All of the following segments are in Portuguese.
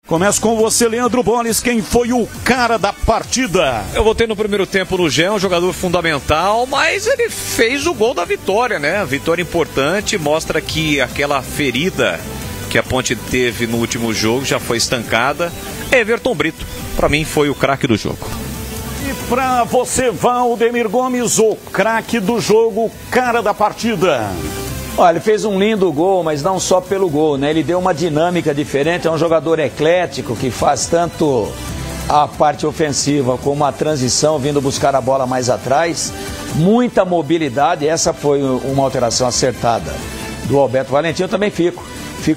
Começo com você, Leandro Boles. Quem foi o cara da partida? Eu votei no primeiro tempo no Gé, um jogador fundamental, mas ele fez o gol da vitória, né? Vitória importante, mostra que aquela ferida que a Ponte teve no último jogo já foi estancada. Everton Brito, para mim, foi o craque do jogo. E para você, Valdemir Gomes, o craque do jogo, cara da partida. Olha, ele fez um lindo gol, mas não só pelo gol, né? Ele deu uma dinâmica diferente, é um jogador eclético que faz tanto a parte ofensiva como a transição, vindo buscar a bola mais atrás. Muita mobilidade, essa foi uma alteração acertada do Alberto Valentim. Eu também fico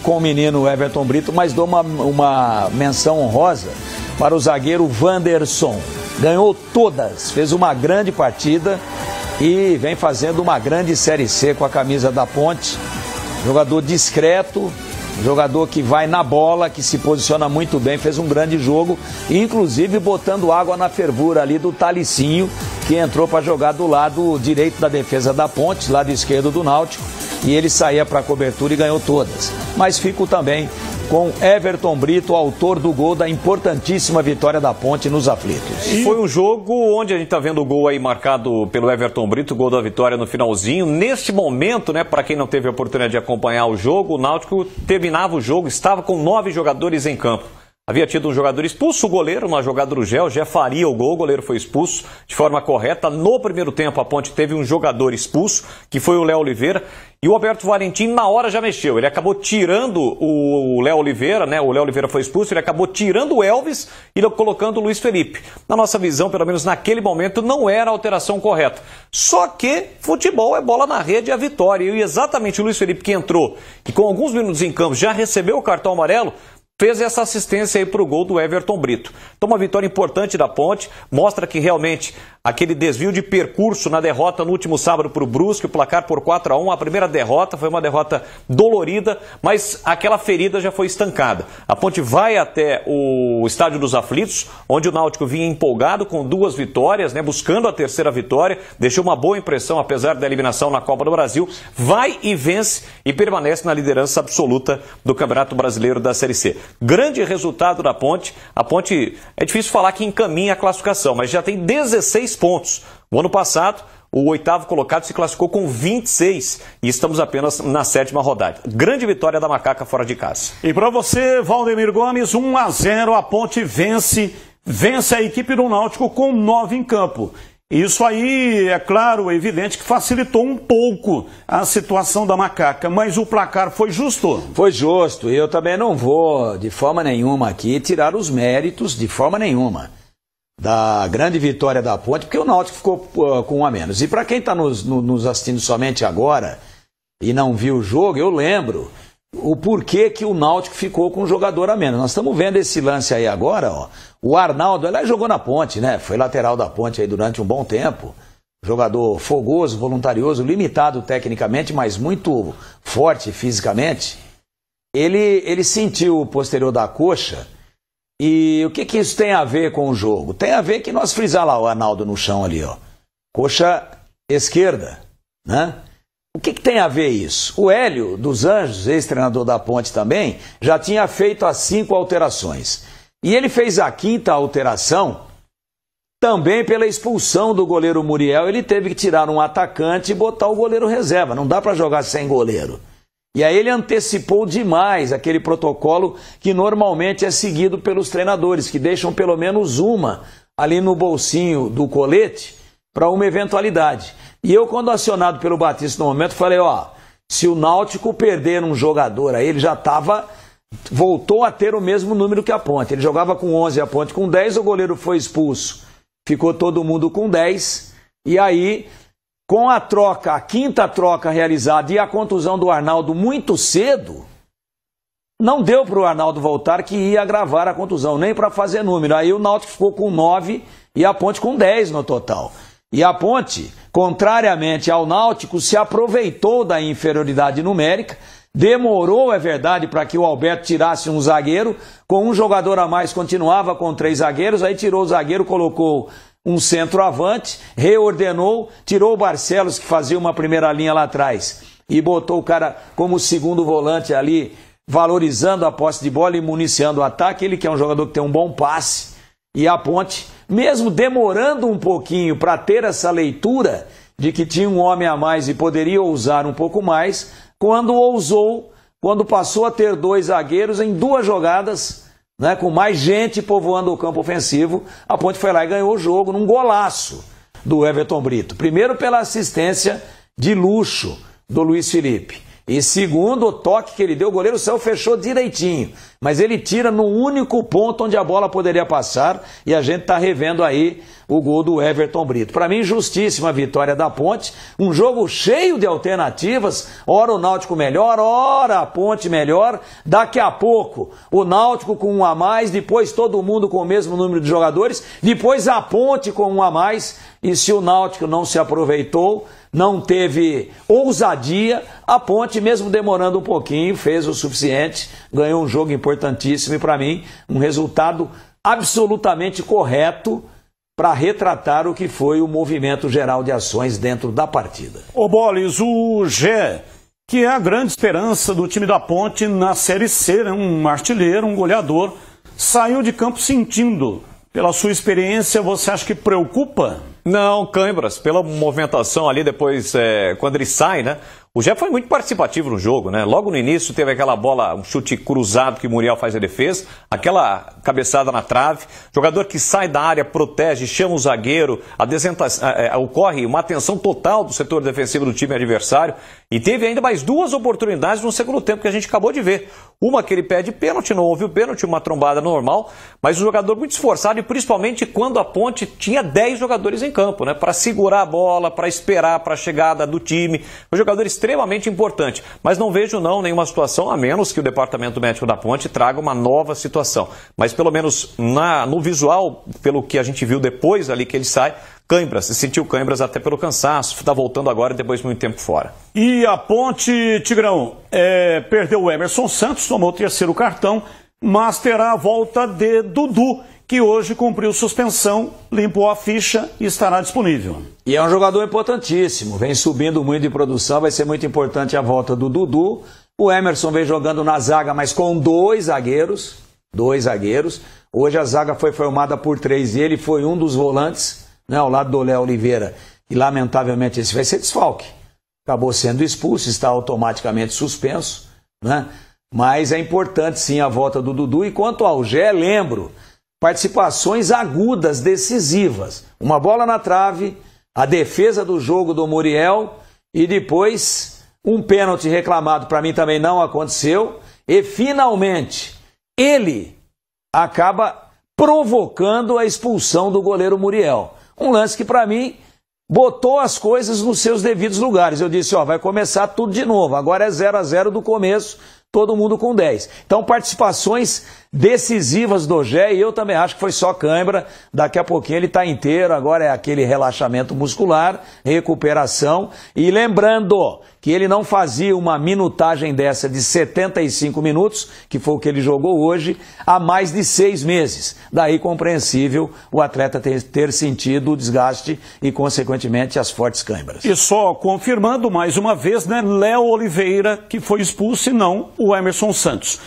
com o menino Everton Brito, mas dou uma menção honrosa para o zagueiro Wanderson. Ganhou todas, fez uma grande partida e vem fazendo uma grande Série C com a camisa da Ponte. Jogador discreto, jogador que vai na bola, que se posiciona muito bem, fez um grande jogo, inclusive botando água na fervura ali do Talicinho, que entrou para jogar do lado direito da defesa da Ponte, lado esquerdo do Náutico, e ele saía para a cobertura e ganhou todas. Mas fico também com Everton Brito, autor do gol da importantíssima vitória da Ponte nos aflitos. Foi um jogo onde a gente está vendo o gol aí marcado pelo Everton Brito, o gol da vitória no finalzinho. Neste momento, né, para quem não teve a oportunidade de acompanhar o jogo, o Náutico terminava o jogo, estava com 9 jogadores em campo. Havia tido um jogador expulso, o goleiro, na jogada do Gé. O Gé faria o gol, o goleiro foi expulso de forma correta. No primeiro tempo, a Ponte teve um jogador expulso, que foi o Léo Oliveira. E o Alberto Valentim, na hora, já mexeu. Ele acabou tirando o Léo Oliveira, né? O Léo Oliveira foi expulso, ele acabou tirando o Elvis e colocando o Luiz Felipe. Na nossa visão, pelo menos naquele momento, não era a alteração correta. Só que futebol é bola na rede e a vitória. E exatamente o Luiz Felipe, que entrou e com alguns minutos em campo já recebeu o cartão amarelo, fez essa assistência aí para o gol do Everton Brito. Então, uma vitória importante da Ponte, mostra que realmente aquele desvio de percurso na derrota no último sábado para o Brusque, o placar por 4-1, a primeira derrota foi uma derrota dolorida, mas aquela ferida já foi estancada. A Ponte vai até o Estádio dos Aflitos, onde o Náutico vinha empolgado com 2 vitórias, né, buscando a terceira vitória, deixou uma boa impressão apesar da eliminação na Copa do Brasil, vai e vence e permanece na liderança absoluta do Campeonato Brasileiro da Série C. Grande resultado da Ponte. A Ponte, é difícil falar que encaminha a classificação, mas já tem 16 pontos. O ano passado, o 8º colocado se classificou com 26 e estamos apenas na 7ª rodada. Grande vitória da Macaca fora de casa. E para você, Valdemir Gomes, 1-0, a Ponte vence a equipe do Náutico com 9 em campo. Isso aí, é claro, é evidente que facilitou um pouco a situação da Macaca, mas o placar foi justo. Foi justo, e eu também não vou, de forma nenhuma aqui, tirar os méritos, de forma nenhuma, da grande vitória da Ponte, porque o Náutico ficou com 1 a menos. E para quem está nos assistindo somente agora e não viu o jogo, eu lembro o porquê que o Náutico ficou com um jogador a menos. Nós estamos vendo esse lance aí agora, ó. O Arnaldo, ele jogou na Ponte, né? Foi lateral da Ponte aí durante um bom tempo. Jogador fogoso, voluntarioso, limitado tecnicamente, mas muito forte fisicamente. Ele sentiu o posterior da coxa. E o que isso tem a ver com o jogo? Tem a ver que nós frisar lá o Arnaldo no chão ali, ó. Coxa esquerda, né? O que tem a ver isso? O Hélio dos Anjos, ex-treinador da Ponte também, já tinha feito as 5 alterações. E ele fez a 5ª alteração também pela expulsão do goleiro Muriel. Ele teve que tirar um atacante e botar o goleiro reserva. Não dá para jogar sem goleiro. E aí ele antecipou demais aquele protocolo que normalmente é seguido pelos treinadores, que deixam pelo menos uma ali no bolsinho do colete para uma eventualidade. E eu, quando acionado pelo Batista no momento, falei, ó, se o Náutico perder um jogador aí, ele já voltou a ter o mesmo número que a Ponte. Ele jogava com 11, a Ponte com 10, o goleiro foi expulso. Ficou todo mundo com 10, e aí, com a troca, a 5ª troca realizada e a contusão do Arnaldo muito cedo, não deu para o Arnaldo voltar, que ia agravar a contusão, nem para fazer número. Aí o Náutico ficou com 9 e a Ponte com 10 no total. E a Ponte, contrariamente ao Náutico, se aproveitou da inferioridade numérica, demorou, é verdade, para que o Alberto tirasse um zagueiro, com um jogador a mais continuava com 3 zagueiros, aí tirou o zagueiro, colocou um centroavante, reordenou, tirou o Barcelos, que fazia uma primeira linha lá atrás, e botou o cara como segundo volante ali valorizando a posse de bola e municiando o ataque. Ele que é um jogador que tem um bom passe. E a Ponte, mesmo demorando um pouquinho para ter essa leitura de que tinha um homem a mais e poderia ousar um pouco mais, quando passou a ter 2 zagueiros em 2 jogadas, né, com mais gente povoando o campo ofensivo, a Ponte foi lá e ganhou o jogo num golaço do Everton Brito. Primeiro pela assistência de luxo do Luiz Felipe. E segundo, o toque que ele deu, o goleiro Céu fechou direitinho. Mas ele tira no único ponto onde a bola poderia passar. E a gente está revendo aí o gol do Everton Brito. Para mim, justíssima a vitória da Ponte. Um jogo cheio de alternativas. Ora o Náutico melhor, ora a Ponte melhor. Daqui a pouco, o Náutico com 1 a mais. Depois todo mundo com o mesmo número de jogadores. Depois a Ponte com 1 a mais. E se o Náutico não se aproveitou, não teve ousadia, a Ponte, mesmo demorando um pouquinho, fez o suficiente, ganhou um jogo importantíssimo e, para mim, um resultado absolutamente correto para retratar o que foi o movimento geral de ações dentro da partida. Ô Bolis, o Gé, que é a grande esperança do time da Ponte na Série C, né? Um artilheiro, um goleador, saiu de campo sentindo. Pela sua experiência, você acha que preocupa? Não, câimbras, pela movimentação ali depois, quando ele sai, né? O Gé foi muito participativo no jogo, né? Logo no início teve aquela bola, um chute cruzado que o Muriel faz a defesa, aquela cabeçada na trave, jogador que sai da área, protege, chama o zagueiro, ocorre uma atenção total do setor defensivo do time adversário e teve ainda mais 2 oportunidades no segundo tempo que a gente acabou de ver. Uma que ele pede pênalti, não houve o pênalti, uma trombada normal, mas um jogador muito esforçado e principalmente quando a Ponte tinha 10 jogadores em campo, né? Para segurar a bola, para esperar para a chegada do time. Um jogador extremamente importante, mas não vejo nenhuma situação, a menos que o departamento médico da Ponte traga uma nova situação. Mas pelo menos no visual, pelo que a gente viu depois ali que ele sai, câimbras, se sentiu câimbras até pelo cansaço, está voltando agora depois de muito tempo fora. E a Ponte, Tigrão, perdeu o Emerson Santos, tomou o 3º cartão, mas terá a volta de Dudu, que hoje cumpriu suspensão, limpou a ficha e estará disponível. E é um jogador importantíssimo, vem subindo muito de produção, vai ser muito importante a volta do Dudu. O Emerson vem jogando na zaga, mas com 2 zagueiros. Hoje a zaga foi formada por 3 e ele foi um dos volantes, né, ao lado do Léo Oliveira. E lamentavelmente esse vai ser desfalque. Acabou sendo expulso, está automaticamente suspenso, né? Mas é importante sim a volta do Dudu. E quanto ao Gé, lembro, participações agudas, decisivas. Uma bola na trave, a defesa do jogo do Muriel e depois um pênalti reclamado, para mim também não aconteceu. E finalmente ele acaba provocando a expulsão do goleiro Muriel. Um lance que para mim botou as coisas nos seus devidos lugares. Eu disse, vai começar tudo de novo. Agora é 0-0 do começo, todo mundo com 10. Então, participações decisivas do Gé, e eu também acho que foi só cãibra. Daqui a pouquinho ele está inteiro, agora é aquele relaxamento muscular, recuperação. E lembrando que ele não fazia uma minutagem dessa de 75 minutos, que foi o que ele jogou hoje, há mais de 6 meses. Daí compreensível o atleta ter sentido o desgaste e, consequentemente, as fortes cãibras. E só confirmando mais uma vez, né, Léo Oliveira, que foi expulso e não o Emerson Santos.